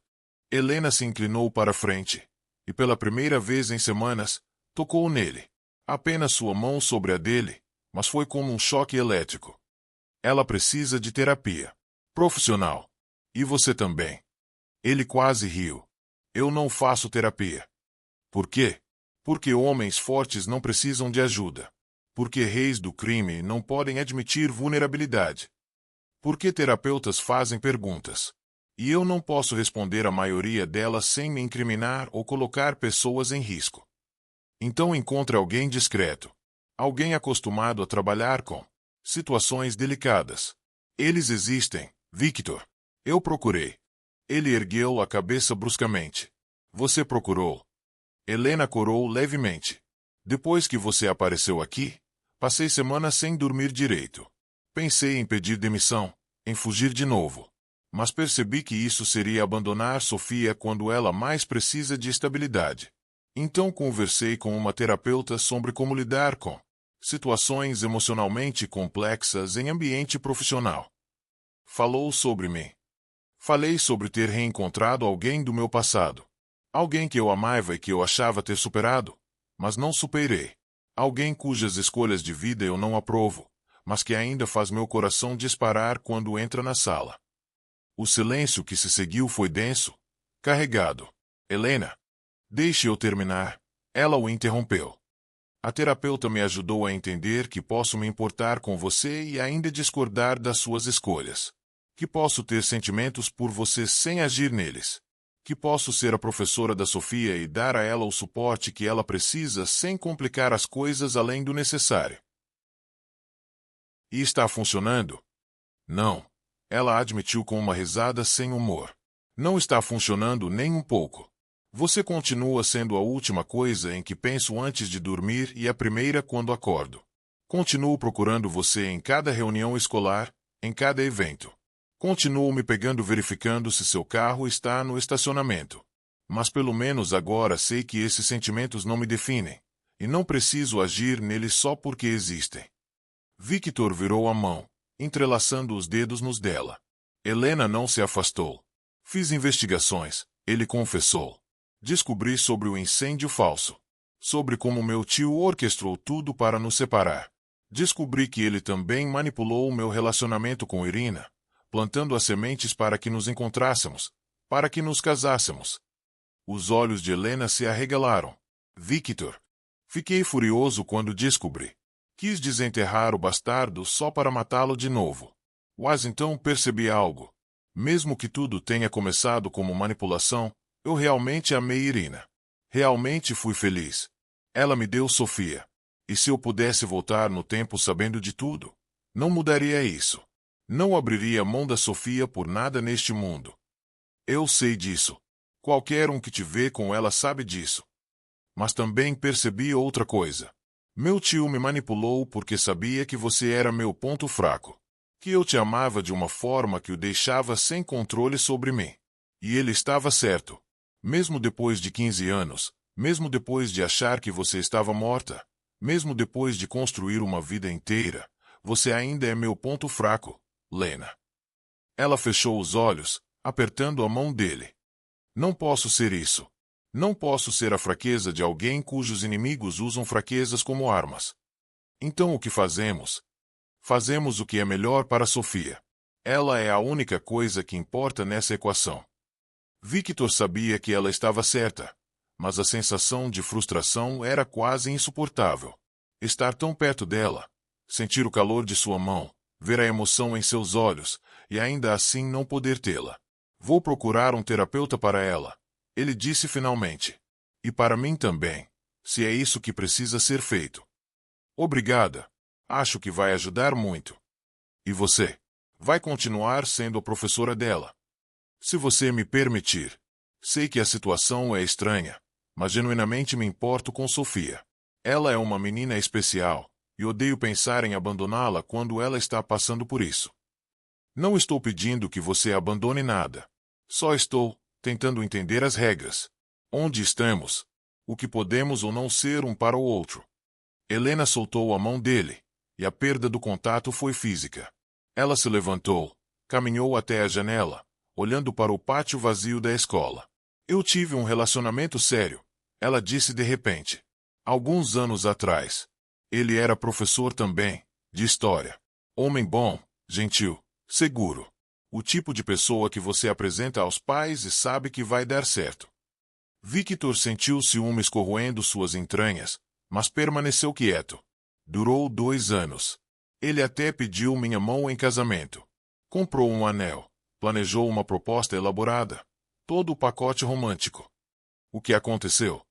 Helena se inclinou para frente, e pela primeira vez em semanas, tocou nele. Apenas sua mão sobre a dele, mas foi como um choque elétrico. Ela precisa de terapia. Profissional. E você também. Ele quase riu. Eu não faço terapia. Por quê? Porque homens fortes não precisam de ajuda. Porque reis do crime não podem admitir vulnerabilidade. Porque terapeutas fazem perguntas. E eu não posso responder a maioria delas sem me incriminar ou colocar pessoas em risco. Então encontre alguém discreto. Alguém acostumado a trabalhar com situações delicadas. Eles existem, Victor. Eu procurei. Ele ergueu a cabeça bruscamente. Você procurou? Helena corou levemente. Depois que você apareceu aqui, passei semanas sem dormir direito. Pensei em pedir demissão, em fugir de novo. Mas percebi que isso seria abandonar Sofia quando ela mais precisa de estabilidade. Então conversei com uma terapeuta sobre como lidar com situações emocionalmente complexas em ambiente profissional. Falou sobre mim. Falei sobre ter reencontrado alguém do meu passado. Alguém que eu amava e que eu achava ter superado, mas não superei. Alguém cujas escolhas de vida eu não aprovo, mas que ainda faz meu coração disparar quando entra na sala. O silêncio que se seguiu foi denso, carregado. Helena, deixe eu terminar. Ela o interrompeu. A terapeuta me ajudou a entender que posso me importar com você e ainda discordar das suas escolhas. Que posso ter sentimentos por você sem agir neles. Que posso ser a professora da Sofia e dar a ela o suporte que ela precisa sem complicar as coisas além do necessário. E está funcionando? Não. Ela admitiu com uma risada sem humor. Não está funcionando nem um pouco. Você continua sendo a última coisa em que penso antes de dormir e a primeira quando acordo. Continuo procurando você em cada reunião escolar, em cada evento. Continuo me pegando verificando se seu carro está no estacionamento. Mas pelo menos agora sei que esses sentimentos não me definem, e não preciso agir neles só porque existem. Victor virou a mão, entrelaçando os dedos nos dela. Helena não se afastou. Fiz investigações, ele confessou. Descobri sobre o incêndio falso. Sobre como meu tio orquestrou tudo para nos separar. Descobri que ele também manipulou o meu relacionamento com Irina, plantando as sementes para que nos encontrássemos, para que nos casássemos. Os olhos de Helena se arregalaram. Victor. Fiquei furioso quando descobri. Quis desenterrar o bastardo só para matá-lo de novo. Mas então percebi algo. Mesmo que tudo tenha começado como manipulação, eu realmente amei Irina. Realmente fui feliz. Ela me deu Sofia. E se eu pudesse voltar no tempo sabendo de tudo, não mudaria isso. Não abriria mão da Sofia por nada neste mundo. Eu sei disso. Qualquer um que te vê com ela sabe disso. Mas também percebi outra coisa. Meu tio me manipulou porque sabia que você era meu ponto fraco. Que eu te amava de uma forma que o deixava sem controle sobre mim. E ele estava certo. Mesmo depois de 15 anos, mesmo depois de achar que você estava morta, mesmo depois de construir uma vida inteira, você ainda é meu ponto fraco, Lena. Ela fechou os olhos, apertando a mão dele. Não posso ser isso. Não posso ser a fraqueza de alguém cujos inimigos usam fraquezas como armas. Então o que fazemos? Fazemos o que é melhor para Sofia. Ela é a única coisa que importa nessa equação. Victor sabia que ela estava certa, mas a sensação de frustração era quase insuportável. Estar tão perto dela, sentir o calor de sua mão, ver a emoção em seus olhos, e ainda assim não poder tê-la. Vou procurar um terapeuta para ela, ele disse finalmente. E para mim também, se é isso que precisa ser feito. Obrigada. Acho que vai ajudar muito. E você? Vai continuar sendo a professora dela? Se você me permitir. Sei que a situação é estranha, mas genuinamente me importo com Sofia. Ela é uma menina especial, e odeio pensar em abandoná-la quando ela está passando por isso. Não estou pedindo que você abandone nada. Só estou tentando entender as regras. Onde estamos? O que podemos ou não ser um para o outro. Helena soltou a mão dele, e a perda do contato foi física. Ela se levantou, caminhou até a janela, olhando para o pátio vazio da escola. Eu tive um relacionamento sério, ela disse de repente. Alguns anos atrás. Ele era professor também, de história. Homem bom, gentil, seguro. O tipo de pessoa que você apresenta aos pais e sabe que vai dar certo. Victor sentiu ciúmes corroendo suas entranhas, mas permaneceu quieto. Durou 2 anos. Ele até pediu minha mão em casamento. Comprou um anel. Planejou uma proposta elaborada. Todo o pacote romântico. O que aconteceu?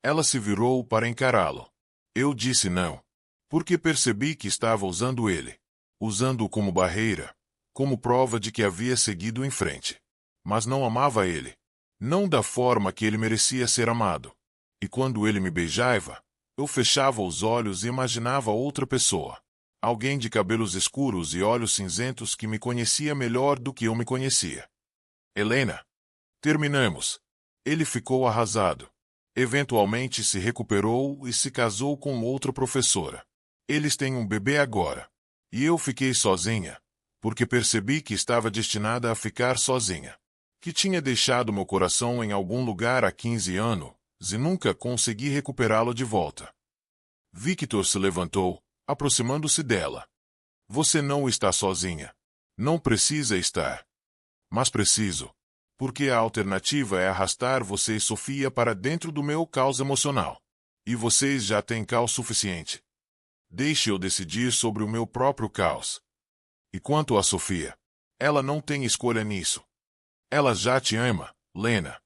Ela se virou para encará-lo. Eu disse não. Porque percebi que estava usando ele. Usando-o como barreira. Como prova de que havia seguido em frente. Mas não amava ele. Não da forma que ele merecia ser amado. E quando ele me beijava, eu fechava os olhos e imaginava outra pessoa. Alguém de cabelos escuros e olhos cinzentos que me conhecia melhor do que eu me conhecia. Helena. Terminamos. Ele ficou arrasado. Eventualmente se recuperou e se casou com outra professora. Eles têm um bebê agora. E eu fiquei sozinha, porque percebi que estava destinada a ficar sozinha. Que tinha deixado meu coração em algum lugar há 15 anos, e nunca consegui recuperá-lo de volta. Victor se levantou, aproximando-se dela. Você não está sozinha. Não precisa estar. Mas preciso. Porque a alternativa é arrastar você e Sofia para dentro do meu caos emocional. E vocês já têm caos suficiente. Deixe eu decidir sobre o meu próprio caos. E quanto a Sofia? Ela não tem escolha nisso. Ela já te ama, Lena.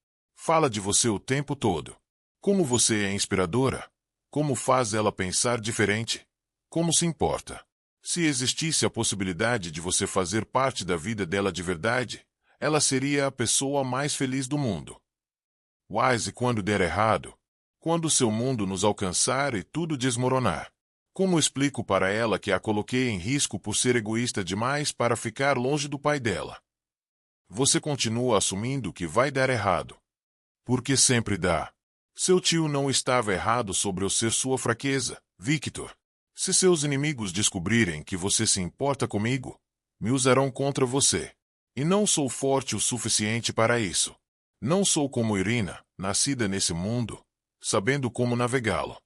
Fala de você o tempo todo. Como você é inspiradora. Como faz ela pensar diferente. Como se importa. Se existisse a possibilidade de você fazer parte da vida dela de verdade, ela seria a pessoa mais feliz do mundo. Mas e quando der errado? Quando seu mundo nos alcançar e tudo desmoronar? Como explico para ela que a coloquei em risco por ser egoísta demais para ficar longe do pai dela? Você continua assumindo que vai dar errado. Porque sempre dá. Seu tio não estava errado sobre eu ser sua fraqueza, Victor. Se seus inimigos descobrirem que você se importa comigo, me usarão contra você. E não sou forte o suficiente para isso. Não sou como Irina, nascida nesse mundo, sabendo como navegá-lo.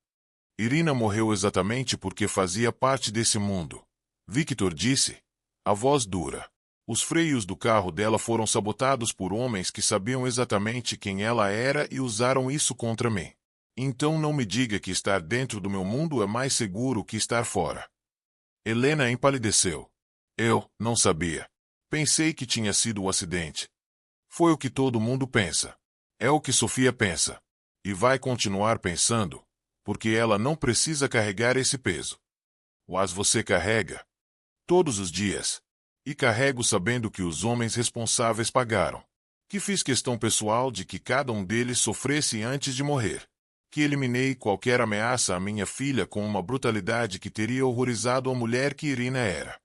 Irina morreu exatamente porque fazia parte desse mundo. Victor disse, a voz dura. Os freios do carro dela foram sabotados por homens que sabiam exatamente quem ela era e usaram isso contra mim. Então não me diga que estar dentro do meu mundo é mais seguro que estar fora. Helena empalideceu. Eu não sabia. Pensei que tinha sido um acidente. Foi o que todo mundo pensa. É o que Sofia pensa. E vai continuar pensando, porque ela não precisa carregar esse peso. Mas você carrega. Todos os dias. E carrego sabendo que os homens responsáveis pagaram. Que fiz questão pessoal de que cada um deles sofresse antes de morrer. Que eliminei qualquer ameaça à minha filha com uma brutalidade que teria horrorizado a mulher que Irina era.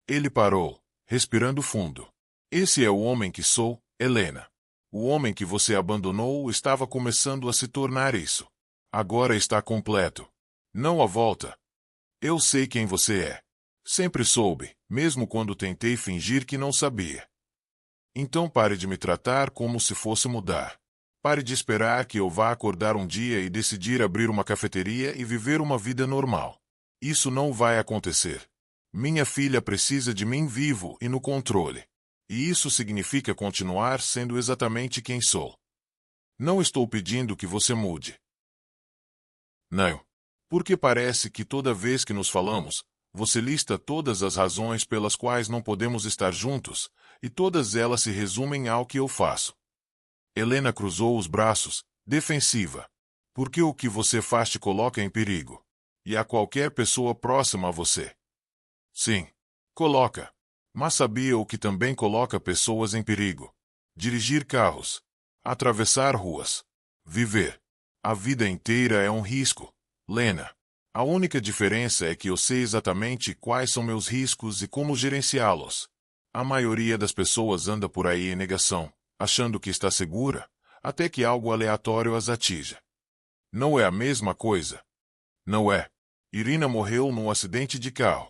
Ele parou, respirando fundo. Esse é o homem que sou, Helena. O homem que você abandonou estava começando a se tornar isso. Agora está completo. Não há volta. Eu sei quem você é. Sempre soube, mesmo quando tentei fingir que não sabia. Então pare de me tratar como se fosse mudar. Pare de esperar que eu vá acordar um dia e decidir abrir uma cafeteria e viver uma vida normal. Isso não vai acontecer. Minha filha precisa de mim vivo e no controle. E isso significa continuar sendo exatamente quem sou. Não estou pedindo que você mude. Não. Porque parece que toda vez que nos falamos, você lista todas as razões pelas quais não podemos estar juntos, e todas elas se resumem ao que eu faço. Helena cruzou os braços, defensiva. Porque o que você faz te coloca em perigo. E a qualquer pessoa próxima a você. Sim. Coloca. Mas sabia o que também coloca pessoas em perigo? Dirigir carros. Atravessar ruas. Viver. A vida inteira é um risco, Lena. A única diferença é que eu sei exatamente quais são meus riscos e como gerenciá-los. A maioria das pessoas anda por aí em negação, achando que está segura, até que algo aleatório as atinja. Não é a mesma coisa. Não é. Irina morreu num acidente de carro.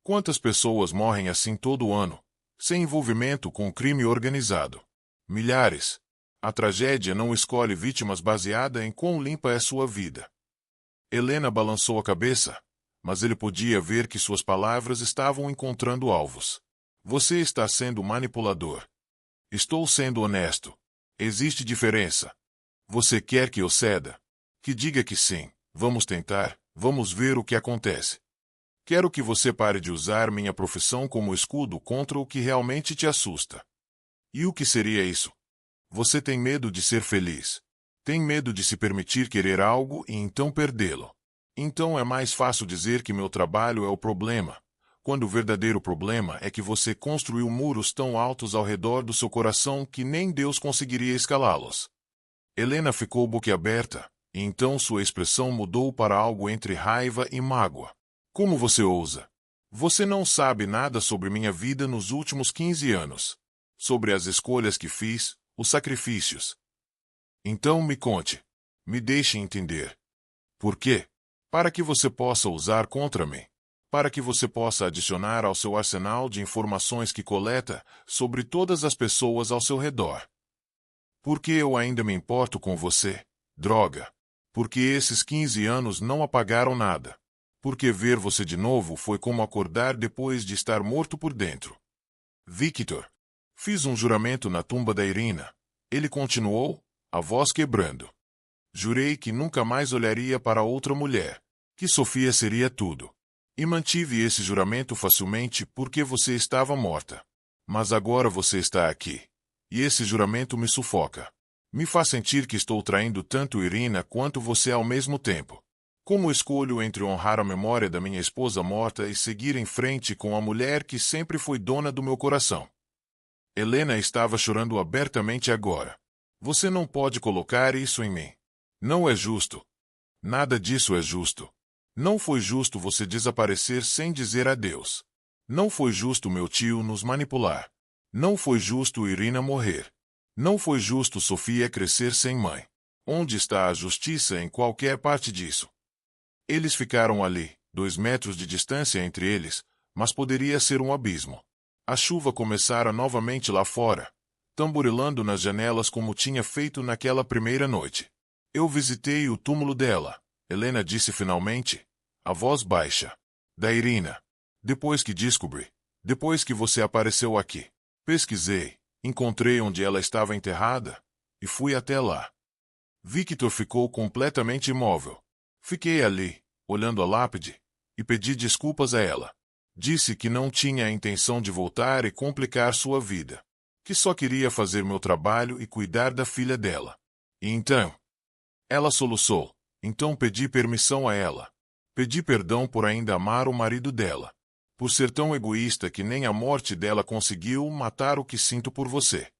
Quantas pessoas morrem assim todo ano, sem envolvimento com crime organizado? Milhares. A tragédia não escolhe vítimas baseada em quão limpa é sua vida. Helena balançou a cabeça, mas ele podia ver que suas palavras estavam encontrando alvos. Você está sendo manipulador. Estou sendo honesto. Existe diferença. Você quer que eu ceda? Que diga que sim. Vamos tentar, vamos ver o que acontece. Quero que você pare de usar minha profissão como escudo contra o que realmente te assusta. E o que seria isso? Você tem medo de ser feliz. Tem medo de se permitir querer algo e então perdê-lo. Então é mais fácil dizer que meu trabalho é o problema, quando o verdadeiro problema é que você construiu muros tão altos ao redor do seu coração que nem Deus conseguiria escalá-los. Helena ficou boquiaberta, e então sua expressão mudou para algo entre raiva e mágoa. Como você ousa? Você não sabe nada sobre minha vida nos últimos 15 anos. Sobre as escolhas que fiz, os sacrifícios. Então me conte. Me deixe entender. Por quê? Para que você possa usar contra mim. Para que você possa adicionar ao seu arsenal de informações que coleta sobre todas as pessoas ao seu redor. Porque eu ainda me importo com você, droga. Porque esses 15 anos não apagaram nada. Porque ver você de novo foi como acordar depois de estar morto por dentro. Victor. Fiz um juramento na tumba da Irina. Ele continuou, a voz quebrando. Jurei que nunca mais olharia para outra mulher. Que Sofia seria tudo. E mantive esse juramento facilmente porque você estava morta. Mas agora você está aqui. E esse juramento me sufoca. Me faz sentir que estou traindo tanto Irina quanto você ao mesmo tempo. Como escolho entre honrar a memória da minha esposa morta e seguir em frente com a mulher que sempre foi dona do meu coração? Helena estava chorando abertamente agora. Você não pode colocar isso em mim. Não é justo. Nada disso é justo. Não foi justo você desaparecer sem dizer adeus. Não foi justo meu tio nos manipular. Não foi justo Irina morrer. Não foi justo Sofia crescer sem mãe. Onde está a justiça em qualquer parte disso? Eles ficaram ali, 2 metros de distância entre eles, mas poderia ser um abismo. A chuva começara novamente lá fora, tamborilando nas janelas como tinha feito naquela primeira noite. Eu visitei o túmulo dela, Helena disse finalmente, a voz baixa. Da Irina. Depois que você apareceu aqui. Pesquisei, encontrei onde ela estava enterrada, e fui até lá. Victor ficou completamente imóvel. Fiquei ali, olhando a lápide, e pedi desculpas a ela. Disse que não tinha a intenção de voltar e complicar sua vida. Que só queria fazer meu trabalho e cuidar da filha dela. E então? Ela soluçou. Então pedi permissão a ela. Pedi perdão por ainda amar o marido dela. Por ser tão egoísta que nem a morte dela conseguiu matar o que sinto por você.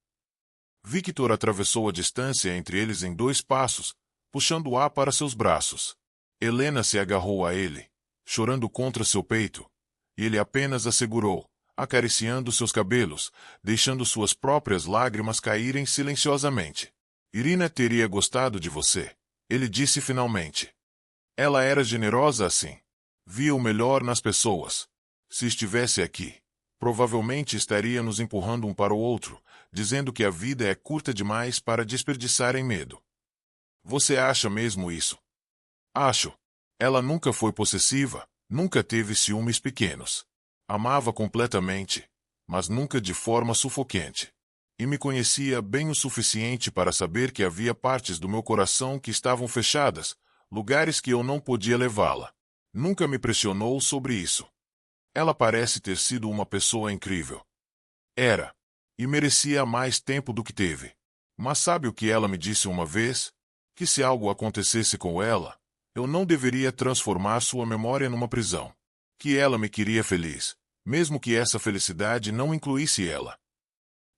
Victor atravessou a distância entre eles em 2 passos, puxando-a para seus braços. Helena se agarrou a ele, chorando contra seu peito, e ele apenas a segurou, acariciando seus cabelos, deixando suas próprias lágrimas caírem silenciosamente. Irina teria gostado de você, ele disse finalmente. Ela era generosa assim. Via o melhor nas pessoas. Se estivesse aqui, provavelmente estaria nos empurrando um para o outro, dizendo que a vida é curta demais para desperdiçar em medo. Você acha mesmo isso? Acho. Ela nunca foi possessiva, nunca teve ciúmes pequenos. Amava completamente, mas nunca de forma sufocante. E me conhecia bem o suficiente para saber que havia partes do meu coração que estavam fechadas, lugares que eu não podia levá-la. Nunca me pressionou sobre isso. Ela parece ter sido uma pessoa incrível. Era. E merecia mais tempo do que teve. Mas sabe o que ela me disse uma vez? Que se algo acontecesse com ela, eu não deveria transformar sua memória numa prisão. Que ela me queria feliz, mesmo que essa felicidade não incluísse ela.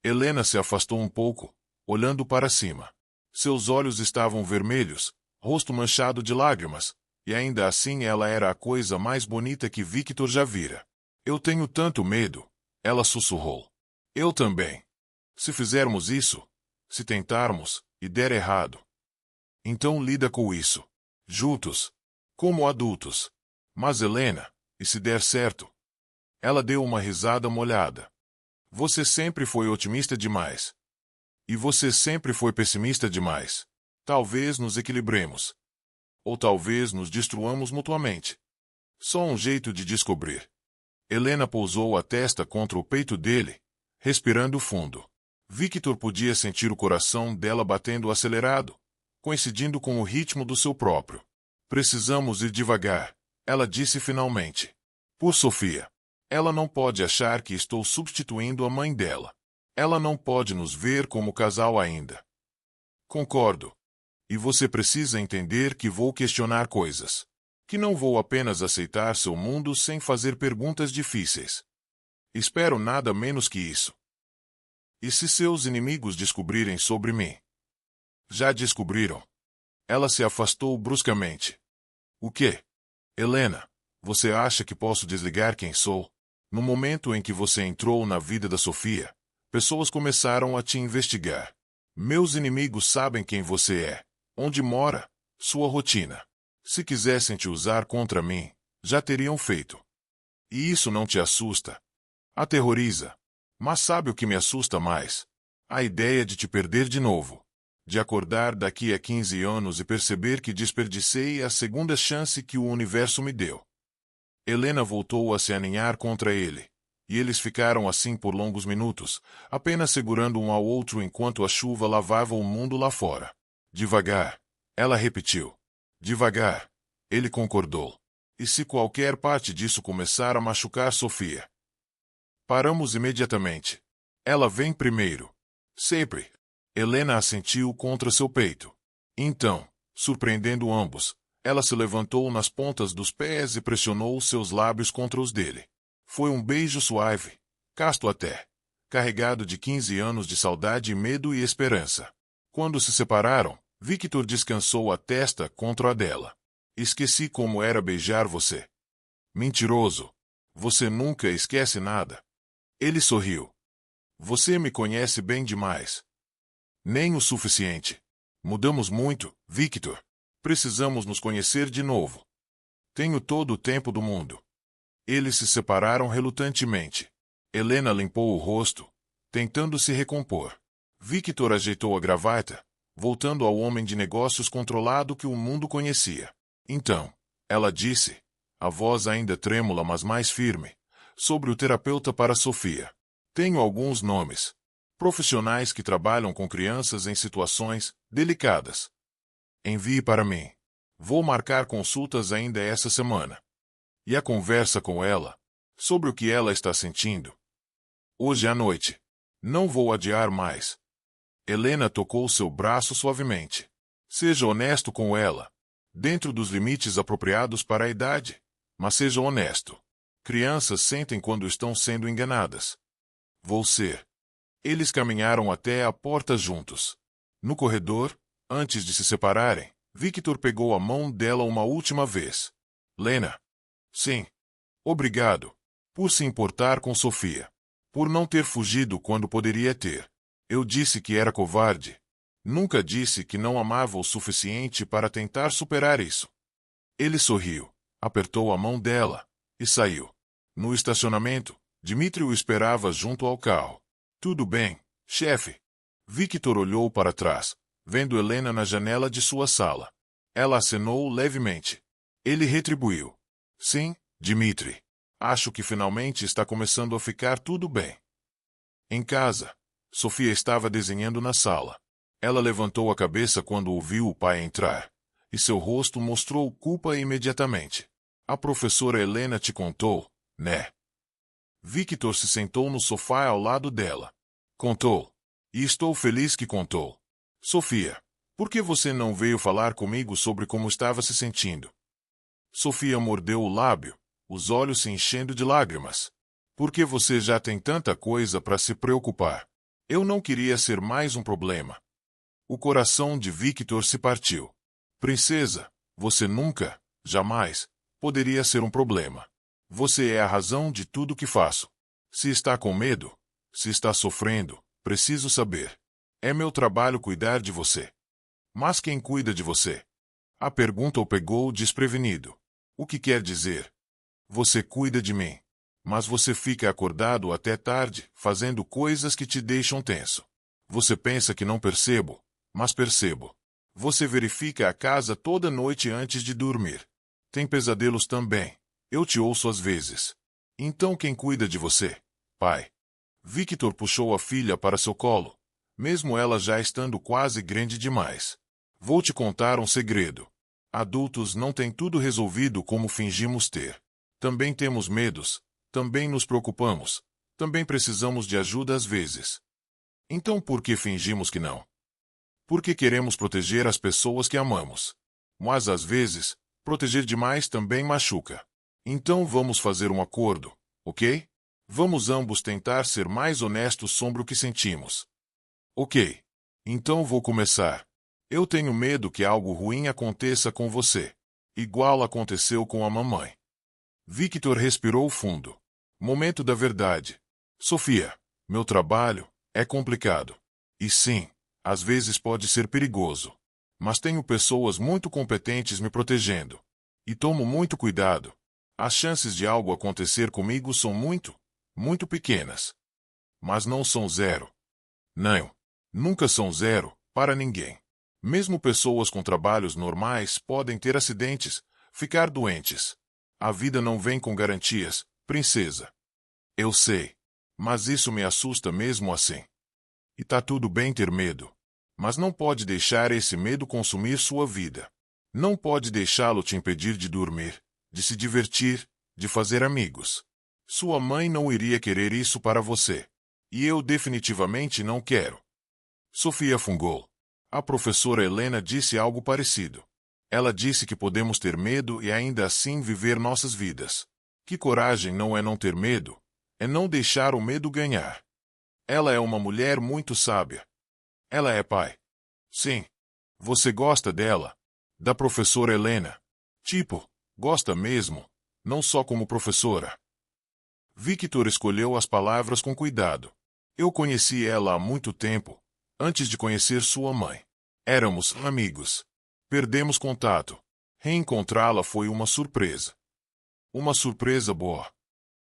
Helena se afastou um pouco, olhando para cima. Seus olhos estavam vermelhos, rosto manchado de lágrimas, e ainda assim ela era a coisa mais bonita que Victor já vira. Eu tenho tanto medo, ela sussurrou. Eu também. Se fizermos isso, se tentarmos, e der errado. Então lida com isso. Juntos. Como adultos. Mas Helena, e se der certo? Ela deu uma risada molhada. Você sempre foi otimista demais. E você sempre foi pessimista demais. Talvez nos equilibremos. Ou talvez nos destruamos mutuamente. Só um jeito de descobrir. Helena pousou a testa contra o peito dele, respirando fundo. Victor podia sentir o coração dela batendo acelerado, coincidindo com o ritmo do seu próprio. Precisamos ir devagar, ela disse finalmente. Por Sofia. Ela não pode achar que estou substituindo a mãe dela. Ela não pode nos ver como casal ainda. Concordo. E você precisa entender que vou questionar coisas. Que não vou apenas aceitar seu mundo sem fazer perguntas difíceis. Espero nada menos que isso. E se seus inimigos descobrirem sobre mim? Já descobriram. Ela se afastou bruscamente. O quê? Helena, você acha que posso desligar quem sou? No momento em que você entrou na vida da Sofia, pessoas começaram a te investigar. Meus inimigos sabem quem você é, onde mora, sua rotina. Se quisessem te usar contra mim, já teriam feito. E isso não te assusta? Aterroriza. Mas sabe o que me assusta mais? A ideia de te perder de novo. De acordar daqui a 15 anos e perceber que desperdicei a segunda chance que o universo me deu. Helena voltou a se aninhar contra ele, e eles ficaram assim por longos minutos, apenas segurando um ao outro enquanto a chuva lavava o mundo lá fora. Devagar, ela repetiu. Devagar, ele concordou. E se qualquer parte disso começar a machucar Sofia? Paramos imediatamente. Ela vem primeiro. Sempre. Helena assentiu contra seu peito. Então, surpreendendo ambos, ela se levantou nas pontas dos pés e pressionou seus lábios contra os dele. Foi um beijo suave, casto até, carregado de 15 anos de saudade, medo e esperança. Quando se separaram, Victor descansou a testa contra a dela. Esqueci como era beijar você. Mentiroso. Você nunca esquece nada. Ele sorriu. Você me conhece bem demais. Nem o suficiente. Mudamos muito, Victor. Precisamos nos conhecer de novo. Tenho todo o tempo do mundo. Eles se separaram relutantemente. Helena limpou o rosto, tentando se recompor. Victor ajeitou a gravata, voltando ao homem de negócios controlado que o mundo conhecia. Então, ela disse, a voz ainda trêmula mas mais firme, sobre o terapeuta para Sofia. Tenho alguns nomes. Profissionais que trabalham com crianças em situações delicadas. Envie para mim. Vou marcar consultas ainda essa semana. E a conversa com ela, sobre o que ela está sentindo. Hoje à noite. Não vou adiar mais. Helena tocou seu braço suavemente. Seja honesto com ela. Dentro dos limites apropriados para a idade. Mas seja honesto. Crianças sentem quando estão sendo enganadas. Vou ser. Eles caminharam até a porta juntos. No corredor, antes de se separarem, Victor pegou a mão dela uma última vez. Lena. Sim. Obrigado. Por se importar com Sofia. Por não ter fugido quando poderia ter. Eu disse que era covarde. Nunca disse que não amava o suficiente para tentar superar isso. Ele sorriu, apertou a mão dela e saiu. No estacionamento, Dmitry o esperava junto ao carro. Tudo bem, chefe. Victor olhou para trás, vendo Helena na janela de sua sala. Ela acenou levemente. Ele retribuiu. Sim, Dmitry. Acho que finalmente está começando a ficar tudo bem. Em casa, Sofia estava desenhando na sala. Ela levantou a cabeça quando ouviu o pai entrar, e seu rosto mostrou culpa imediatamente. A professora Helena te contou, né? Victor se sentou no sofá ao lado dela. Contou. E estou feliz que contou. Sofia, por que você não veio falar comigo sobre como estava se sentindo? Sofia mordeu o lábio, os olhos se enchendo de lágrimas. Porque você já tem tanta coisa para se preocupar. Eu não queria ser mais um problema. O coração de Victor se partiu. Princesa, você nunca, jamais, poderia ser um problema. Você é a razão de tudo que faço. Se está com medo, se está sofrendo, preciso saber. É meu trabalho cuidar de você. Mas quem cuida de você? A pergunta o pegou desprevenido. O que quer dizer? Você cuida de mim. Mas você fica acordado até tarde, fazendo coisas que te deixam tenso. Você pensa que não percebo, mas percebo. Você verifica a casa toda noite antes de dormir. Tem pesadelos também. Eu te ouço às vezes. Então quem cuida de você? Pai. Victor puxou a filha para seu colo, mesmo ela já estando quase grande demais. Vou te contar um segredo. Adultos não têm tudo resolvido como fingimos ter. Também temos medos, também nos preocupamos, também precisamos de ajuda às vezes. Então por que fingimos que não? Porque queremos proteger as pessoas que amamos. Mas às vezes, proteger demais também machuca. Então vamos fazer um acordo, ok? Vamos ambos tentar ser mais honestos sobre o que sentimos. Ok. Então vou começar. Eu tenho medo que algo ruim aconteça com você. Igual aconteceu com a mamãe. Victor respirou fundo. Momento da verdade. Sofia, meu trabalho é complicado. E sim, às vezes pode ser perigoso. Mas tenho pessoas muito competentes me protegendo. E tomo muito cuidado. As chances de algo acontecer comigo são muito, muito pequenas. Mas não são zero. Não. Nunca são zero, para ninguém. Mesmo pessoas com trabalhos normais podem ter acidentes, ficar doentes. A vida não vem com garantias, princesa. Eu sei. Mas isso me assusta mesmo assim. E tá tudo bem ter medo. Mas não pode deixar esse medo consumir sua vida. Não pode deixá-lo te impedir de dormir, de se divertir, de fazer amigos. Sua mãe não iria querer isso para você. E eu definitivamente não quero. Sofia fungou. A professora Helena disse algo parecido. Ela disse que podemos ter medo e ainda assim viver nossas vidas. Que coragem não é não ter medo, é não deixar o medo ganhar. Ela é uma mulher muito sábia. Ela é pai. Sim. Você gosta dela? Da professora Helena? Tipo, gosta mesmo, não só como professora. Victor escolheu as palavras com cuidado. Eu conheci ela há muito tempo, antes de conhecer sua mãe. Éramos amigos. Perdemos contato. Reencontrá-la foi uma surpresa. Uma surpresa boa.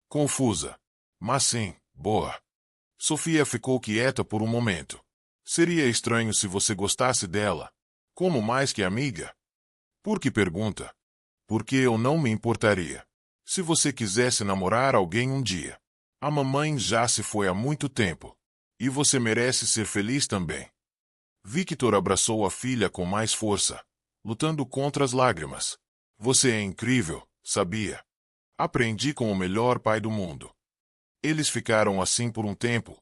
Confusa. Mas sim, boa. Sofia ficou quieta por um momento. Seria estranho se você gostasse dela. Como mais que amiga? Por que pergunta? Porque eu não me importaria. Se você quisesse namorar alguém um dia. A mamãe já se foi há muito tempo. E você merece ser feliz também. Victor abraçou a filha com mais força, lutando contra as lágrimas. Você é incrível, sabia? Aprendi com o melhor pai do mundo. Eles ficaram assim por um tempo,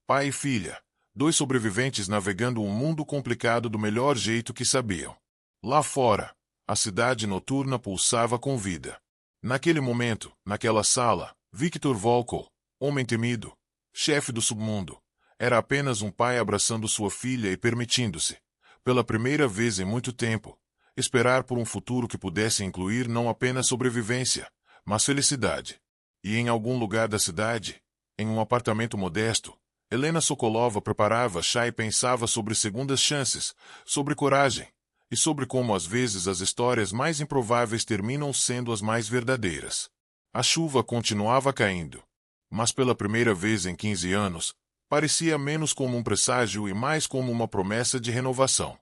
pai e filha, dois sobreviventes navegando um mundo complicado do melhor jeito que sabiam. Lá fora, a cidade noturna pulsava com vida. Naquele momento, naquela sala, Victor Volkov, homem temido, chefe do submundo, era apenas um pai abraçando sua filha e permitindo-se, pela primeira vez em muito tempo, esperar por um futuro que pudesse incluir não apenas sobrevivência, mas felicidade. E em algum lugar da cidade, em um apartamento modesto, Helena Sokolova preparava chá e pensava sobre segundas chances, sobre coragem, e sobre como às vezes as histórias mais improváveis terminam sendo as mais verdadeiras. A chuva continuava caindo, mas pela primeira vez em 15 anos, parecia menos como um presságio e mais como uma promessa de renovação.